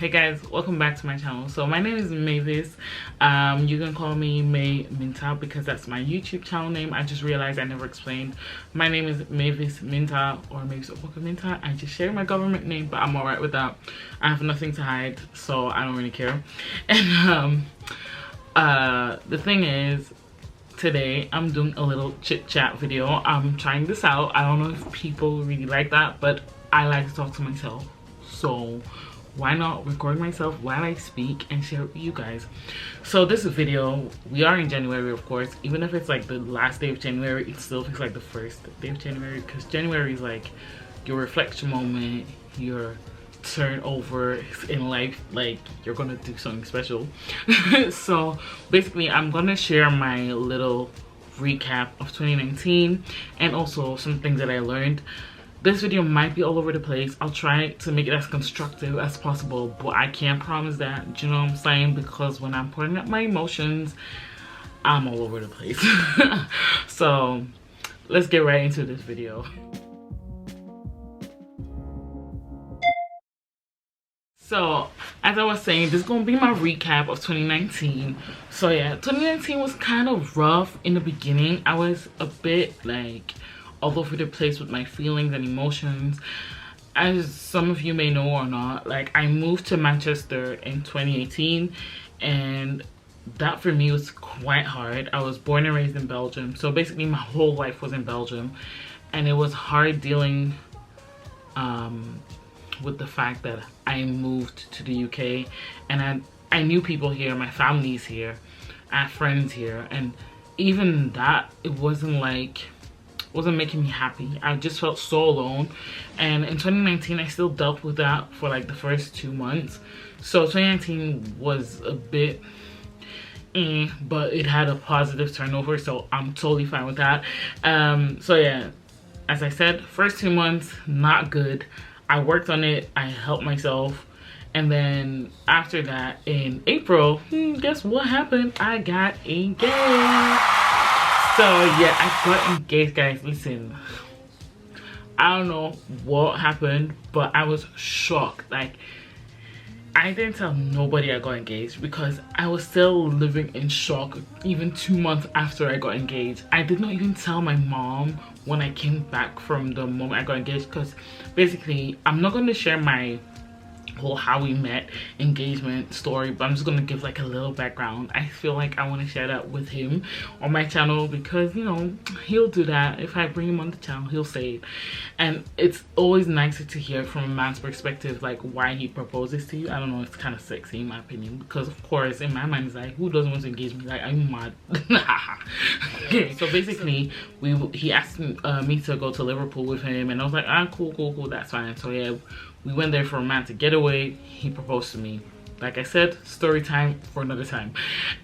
Hey guys, welcome back to my channel. So my name is Mavis. You can call me May Mintah because that's my YouTube channel name. I just realized I never explained. My name is Mavis Mintah or Mavis Mintah. I just share my government name, but I'm alright with that. I have nothing to hide, so I don't really care. And the thing is, today I'm doing a little chit chat video. I'm trying this out. I don't know if people really like that, but I like to talk to myself. So why not record myself while I speak and share it with you guys? So this video, we are in January, of course. Even if it's like the last day of January, it still feels like the first day of January, because January is like your reflection moment, your turnover in life, like you're gonna do something special. So basically I'm gonna share my little recap of 2019 and also some things that I learned. This video might be all over the place. I'll try to make it as constructive as possible, but I can't promise that, you know what I'm saying? Because when I'm putting up my emotions, I'm all over the place. So let's get right into this video. So as I was saying, this is gonna be my recap of 2019. So yeah, 2019 was kind of rough in the beginning. I was a bit like all over the place with my feelings and emotions. As some of you may know or not, like I moved to Manchester in 2018, and that for me was quite hard. I was born and raised in Belgium, so basically my whole life was in Belgium, and it was hard dealing with the fact that I moved to the UK, and I knew people here, my family's here, I have friends here, and even that, it wasn't making me happy. I just felt so alone. And in 2019 I still dealt with that for like the first 2 months. So 2019 was a bit but it had a positive turnover, so I'm totally fine with that. So yeah, as I said, first 2 months not good. I worked on it, I helped myself, and then after that in April, guess what happened? I got engaged. So yeah, I got engaged, guys. Listen, I don't know what happened, but I was shocked. Like, I didn't tell nobody I got engaged because I was still living in shock even 2 months after I got engaged. I did not even tell my mom when I came back from the moment I got engaged, because basically I'm not going to share my whole how we met engagement story, but I'm just gonna give like a little background. I feel like I want to share that with him on my channel because, you know, he'll do that. If I bring him on the channel, he'll say it, and it's always nicer to hear from a man's perspective, like why he proposes to you. I don't know, it's kind of sexy in my opinion, because of course in my mind it's like, who doesn't want to engage me? Like, I'm mad. Okay, so basically he asked me to go to Liverpool with him, and I was like, ah, cool, that's fine. So yeah, we went there for a romantic getaway. He proposed to me. Like I said, story time for another time.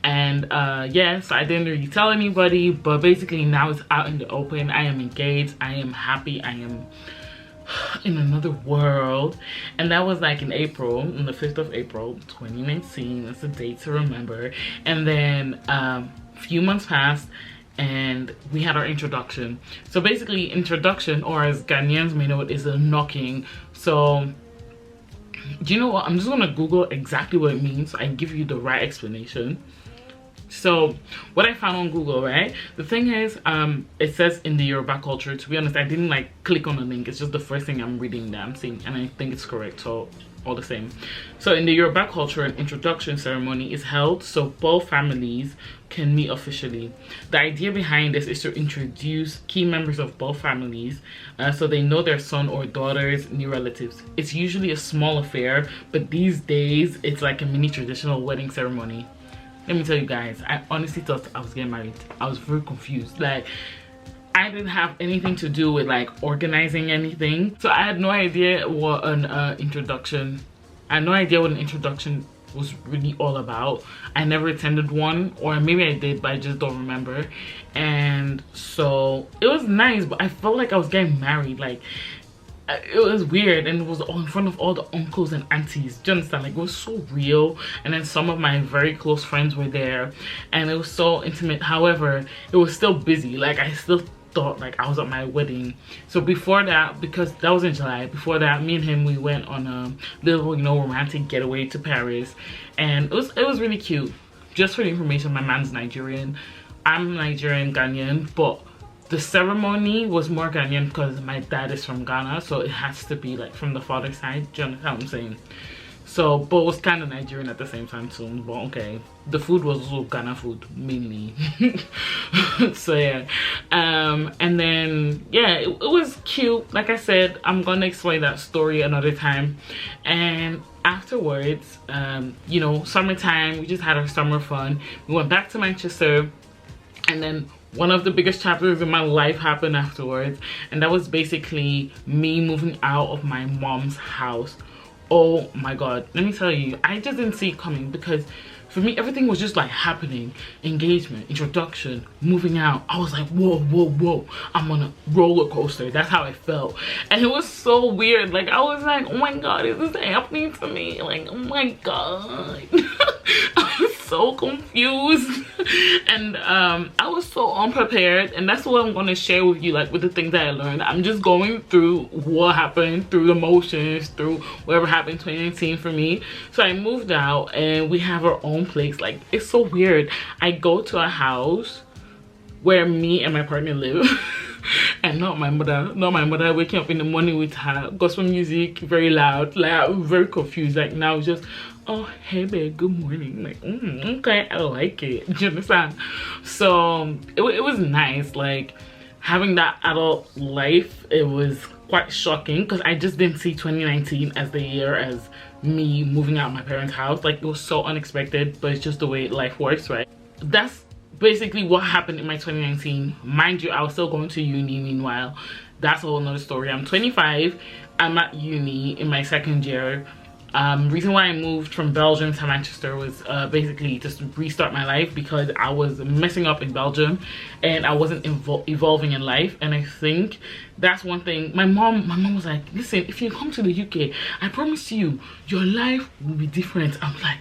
And yeah, so I didn't really tell anybody, but basically now it's out in the open. I am engaged, I am happy, I am in another world. And that was like in April, on the 5th of April 2019. That's a date to remember. And then a few months passed and we had our introduction. So basically introduction, or as Ghanaians may know it, is a knocking. So do you know what, I'm just gonna Google exactly what it means so I can give you the right explanation. So what I found on Google, right, the thing is, it says in the Yoruba culture, to be honest I didn't like click on the link, it's just the first thing I'm reading that I'm seeing, and I think it's correct, so all the same. So in the Yoruba culture, an introduction ceremony is held so both families can meet officially. The idea behind this is to introduce key members of both families so they know their son or daughter's new relatives. It's usually a small affair, but these days it's like a mini traditional wedding ceremony. Let me tell you guys, I honestly thought I was getting married. I was very confused. Like, I didn't have anything to do with like organizing anything, so I had no idea what an introduction was really all about. I never attended one, or maybe I did but I just don't remember. And so it was nice, but I felt like I was getting married. Like, it was weird, and it was all in front of all the uncles and aunties. Do you understand? Like, it was so real. And then some of my very close friends were there, and it was so intimate. However, it was still busy. Like, I still thought like I was at my wedding. So before that, because that was in July, before that, me and him, we went on a little, you know, romantic getaway to Paris, and it was really cute. Just for the information, my man's Nigerian, I'm Nigerian Ghanaian, but the ceremony was more Ghanaian because my dad is from Ghana, so it has to be like from the father's side. Do you understand what I'm saying? So, but it was kind of Nigerian at the same time too. But okay, the food was also Ghana food mainly. So yeah, and then yeah, it was cute. Like I said, I'm gonna explain that story another time. And afterwards, you know, summertime, we just had our summer fun. We went back to Manchester, and then one of the biggest chapters in my life happened afterwards, and that was basically me moving out of my mom's house. Oh my god, let me tell you, I just didn't see it coming, because for me everything was just like happening. Engagement, introduction, moving out. I was like, whoa, whoa, whoa, I'm on a roller coaster. That's how I felt. And it was so weird. Like, I was like, oh my god, is this happening to me? Like, oh my god. I was so confused. And I was so unprepared, and that's what I'm going to share with you, like with the things that I learned. I'm just going through what happened, through the motions, through whatever happened in 2019 for me. So I moved out, and we have our own place. Like, it's so weird. I go to a house where me and my partner live. And not my mother waking up in the morning with her gospel music very loud. Like, I'm very confused. Like, now it's just, oh hey babe, good morning. Like, okay, I like it. Do you understand? So it was nice, like having that adult life. It was quite shocking because I just didn't see 2019 as the year as me moving out of my parents' house. Like, it was so unexpected, but it's just the way life works, right? That's basically what happened in my 2019. Mind you, I was still going to uni meanwhile. That's a whole nother story. I'm 25. I'm at uni in my second year. Reason why I moved from Belgium to Manchester was basically just to restart my life, because I was messing up in Belgium and I wasn't evolving in life. And I think that's one thing. My mom was like, listen, if you come to the UK, I promise you your life will be different. I'm like,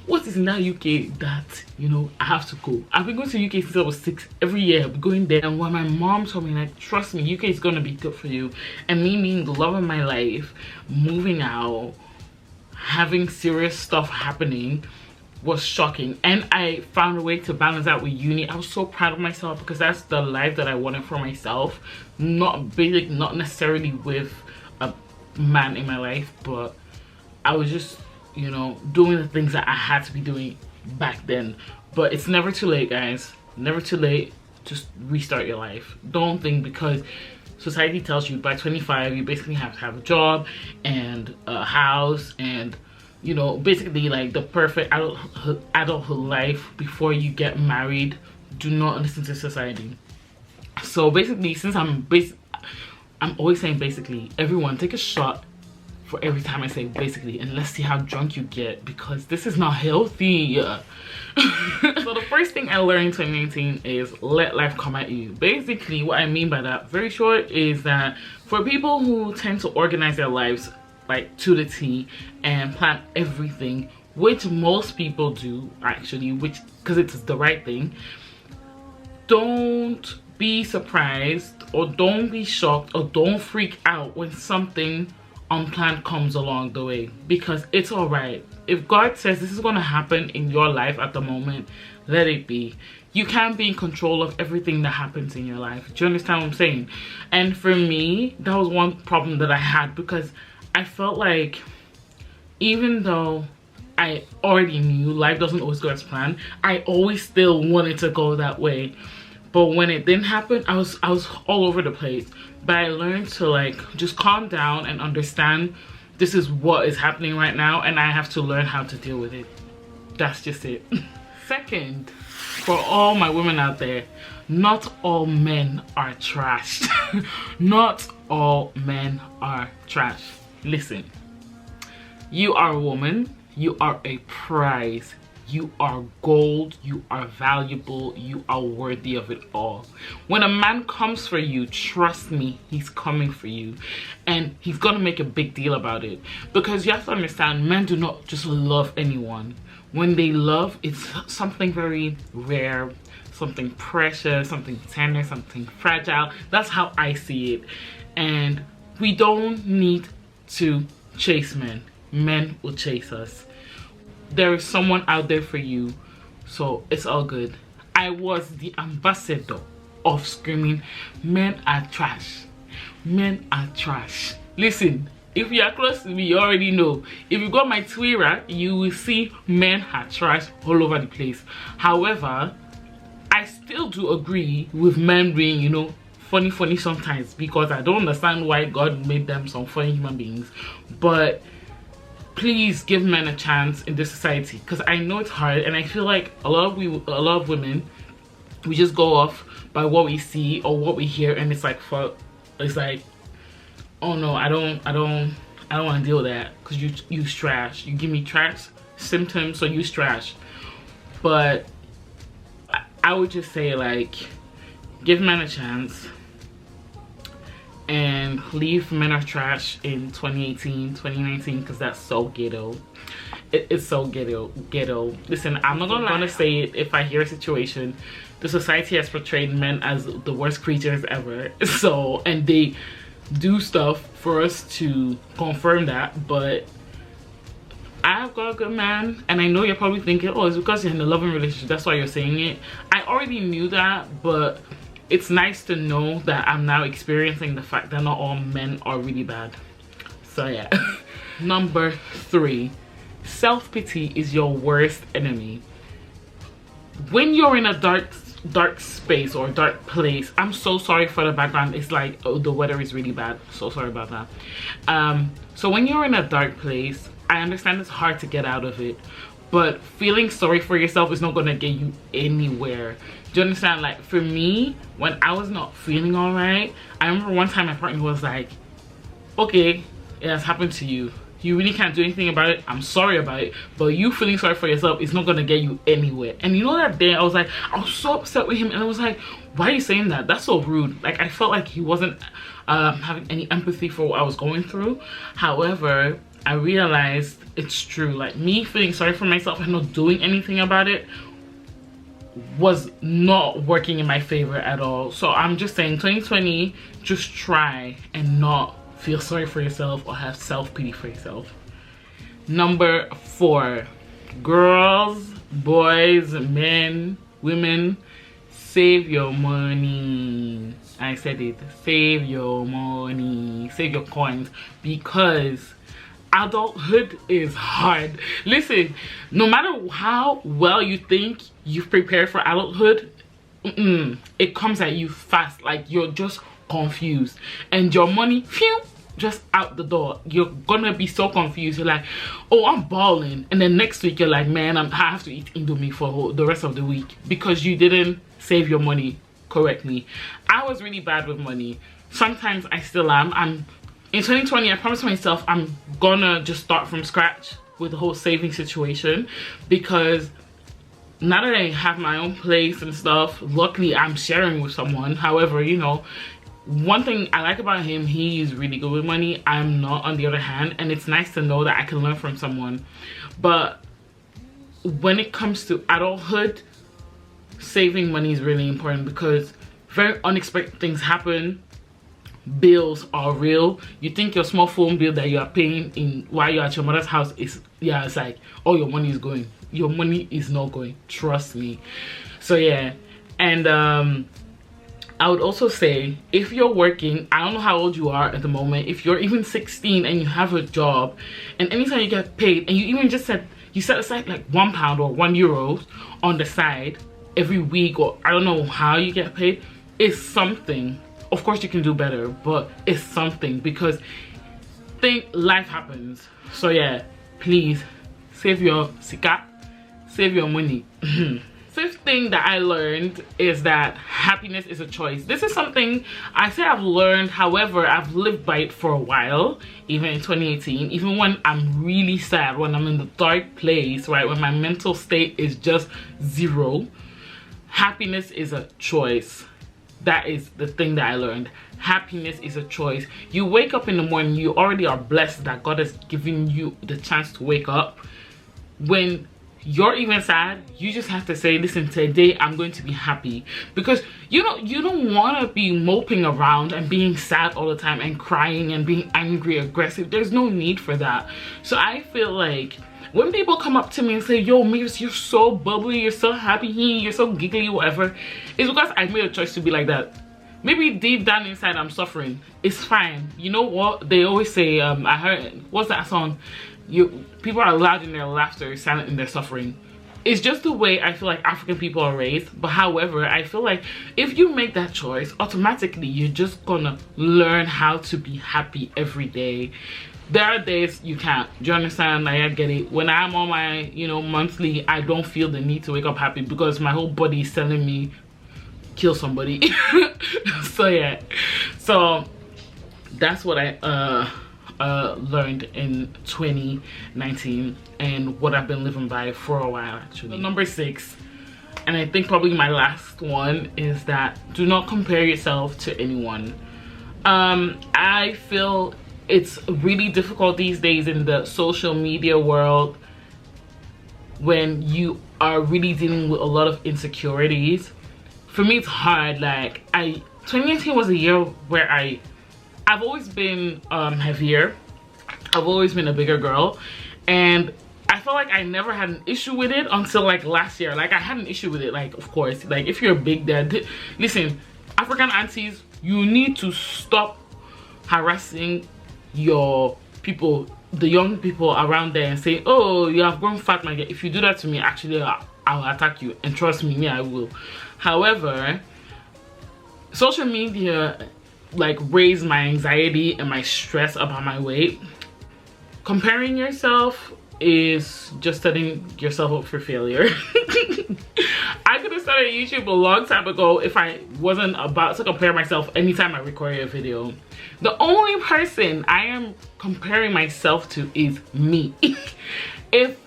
what is in that UK that, you know, I have to go? I've been going to UK since I was 6. Every year I've been going there. And when my mom told me, like, trust me, UK is gonna be good for you, and me being the love of my life, moving out, having serious stuff happening, was shocking. And I found a way to balance out with uni. I was so proud of myself, because that's the life that I wanted for myself. Not necessarily with a man in my life, but I was just, you know, doing the things that I had to be doing back then. But it's never too late, guys. Never too late. Just restart your life. Don't think because society tells you by 25 you basically have to have a job and a house and, you know, basically like the perfect adulthood life before you get married. Do not listen to society. So basically, since I'm always saying basically, everyone take a shot for every time I say basically, and let's see how drunk you get, because this is not healthy. So the first thing I learned in 2019 is let life come at you. Basically, what I mean by that, very short, is that for people who tend to organize their lives like to the T and plan everything, which most people do actually, which because it's the right thing, don't be surprised or don't be shocked or don't freak out when something unplanned comes along the way, because it's all right. If God says this is going to happen in your life at the moment, let it be. You can't be in control of everything that happens in your life. Do you understand what I'm saying? And for me, that was one problem that I had, because I felt like even though I already knew life doesn't always go as planned, I always still wanted to go that way. But when it didn't happen, I was all over the place. But I learned to like just calm down and understand this is what is happening right now, and I have to learn how to deal with it. That's just it. Second, for all my women out there, not all men are trash. Not all men are trash. Listen, you are a woman, you are a prize. You are gold, you are valuable, you are worthy of it all. When a man comes for you, trust me, he's coming for you. And he's gonna make a big deal about it. Because you have to understand, men do not just love anyone. When they love, it's something very rare, something precious, something tender, something fragile. That's how I see it. And we don't need to chase men. Men will chase us. There is someone out there for you, so it's all good. I was the ambassador of screaming, men are trash. Men are trash. Listen, if you are close to me, you already know. If you got my Twitter, you will see men are trash all over the place. However, I still do agree with men being, you know, funny sometimes, because I don't understand why God made them some funny human beings. But please give men a chance in this society, because I know it's hard, and I feel like a lot of women, we just go off by what we see or what we hear, and it's like oh no, I don't want to deal with that, because you use trash. You give me trash symptoms, so use trash. But I would just say, like, give men a chance and leave men are trash in 2018, 2019, because that's so ghetto. It's so ghetto. Listen, I'm not gonna say it. If I hear a situation, the society has portrayed men as the worst creatures ever, so, and they do stuff for us to confirm that. But I've got a good man, and I know you're probably thinking, oh, it's because you're in a loving relationship, that's why you're saying it. I already knew that, but it's nice to know that I'm now experiencing the fact that not all men are really bad. So yeah. Number 3, self-pity is your worst enemy. When you're in a dark space or dark place, I'm so sorry for the background. It's like, oh, the weather is really bad, so sorry about that. So when you're in a dark place, I understand it's hard to get out of it, but feeling sorry for yourself is not gonna get you anywhere. Do you understand? Like, for me, when I was not feeling all right, I remember one time my partner was like, okay, it has happened to you. You really can't do anything about it. I'm sorry about it, but you feeling sorry for yourself is not gonna get you anywhere. And you know, that day I was so upset with him, and I was like, why are you saying that? That's so rude. Like, I felt like he wasn't having any empathy for what I was going through. However, I realized it's true. Like, me feeling sorry for myself and not doing anything about it was not working in my favor at all. So I'm just saying, 2020, just try and not feel sorry for yourself or have self-pity for yourself. Number 4, girls, boys, men, women, save your money. I said it. Save your money, save your coins, because adulthood is hard. Listen, no matter how well you think you've prepared for adulthood, it comes at you fast. Like, you're just confused, and your money, phew, just out the door. You're gonna be so confused. You're like, oh, I'm balling, and then next week you're like, man, I have to eat Indomie for the rest of the week because you didn't save your money correctly. I was really bad with money. Sometimes I still am. In 2020, I promised myself I'm gonna just start from scratch with the whole saving situation, because now that I have my own place and stuff, luckily I'm sharing with someone. However, you know, one thing I like about him, he is really good with money. I'm not, on the other hand, and it's nice to know that I can learn from someone. But when it comes to adulthood, saving money is really important, because very unexpected things happen. Bills are real. You think your small phone bill that you are paying while you're at your mother's house is, yeah, it's like, oh, your money is going. Your money is not going, trust me. So yeah. And I would also say, if you're working, I don't know how old you are at the moment, if you're even 16 and you have a job, and anytime you get paid, and you even just said you set aside like £1 or €1 on the side every week, or I don't know how you get paid, it's something. Of course you can do better, but it's something, because life happens. So yeah, please save your sika, save your money. 5th thing that I learned is that happiness is a choice. This is something I say I've learned, however, I've lived by it for a while, even in 2018, even when I'm really sad, when I'm in the dark place, right, when my mental state is just 0. Happiness is a choice. That is the thing that I learned. Happiness is a choice. You wake up in the morning, you already are blessed that God has given you the chance to wake up. When you're even sad, you just have to say, listen, today I'm going to be happy. Because you don't want to be moping around and being sad all the time and crying and being angry, aggressive. There's no need for that. So I feel like when people come up to me and say, yo, Mavis, you're so bubbly, you're so happy, you're so giggly, whatever, it's because I made a choice to be like that. Maybe deep down inside I'm suffering. It's fine. You know what they always say, I heard, what's that song? People are loud in their laughter, silent in their suffering. It's just the way I feel like African people are raised. But however, I feel like if you make that choice, automatically you're just gonna learn how to be happy every day. There are days you can't. Do you understand? Like, I get it. When I'm on my, you know, monthly, I don't feel the need to wake up happy because my whole body is telling me kill somebody. So yeah, so that's what I learned in 2019 and what I've been living by for a while actually. Number 6, and I think probably my last one, is that do not compare yourself to anyone. I feel it's really difficult these days in the social media world when you are really dealing with a lot of insecurities. For me, it's hard. Like, 2019 was a year where I've always been heavier. I've always been a bigger girl, and I felt like I never had an issue with it until like last year. Like, I had an issue with it. Like, of course, like if you're big, dad, listen, African aunties, you need to stop harassing your people, the young people around there, and say, oh, you have grown fat, my girl. If you do that to me, actually I'll attack you, and trust me, I will. However, social media like raised my anxiety and my stress about my weight. Comparing yourself is just setting yourself up for failure. I could have started YouTube a long time ago if I wasn't about to compare myself anytime I record a video. The only person I am comparing myself to is me. If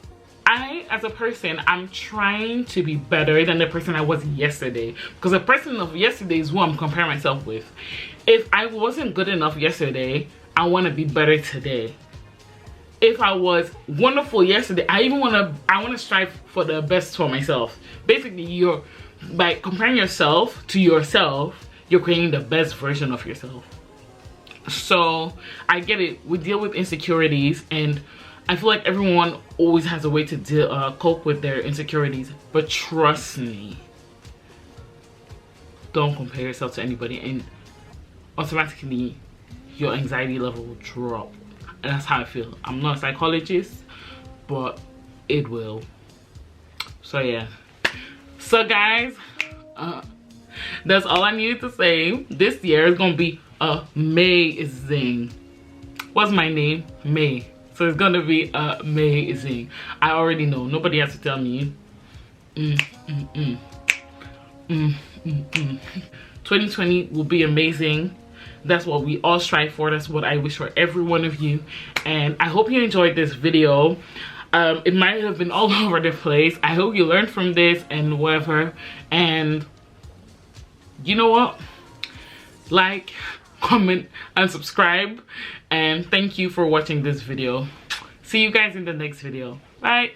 I, as a person, I'm trying to be better than the person I was yesterday, because the person of yesterday is who I'm comparing myself with. If I wasn't good enough yesterday, I want to be better today. If I was wonderful yesterday, I want to strive for the best for myself. Basically, you're, by comparing yourself to yourself, you're creating the best version of yourself. So I get it. We deal with insecurities, and I feel like everyone always has a way to cope with their insecurities. But trust me, don't compare yourself to anybody, and automatically your anxiety level will drop. And that's how I feel. I'm not a psychologist, but it will. So yeah. So guys, that's all I needed to say. This year is gonna be amazing. What's my name? May. So it's gonna be amazing. I already know. Nobody has to tell me. 2020 will be amazing. That's what we all strive for. That's what I wish for every one of you. And I hope you enjoyed this video. It might have been all over the place. I hope you learned from this and whatever. And you know what? Like, comment, and subscribe. And thank you for watching this video. See you guys in the next video. Bye.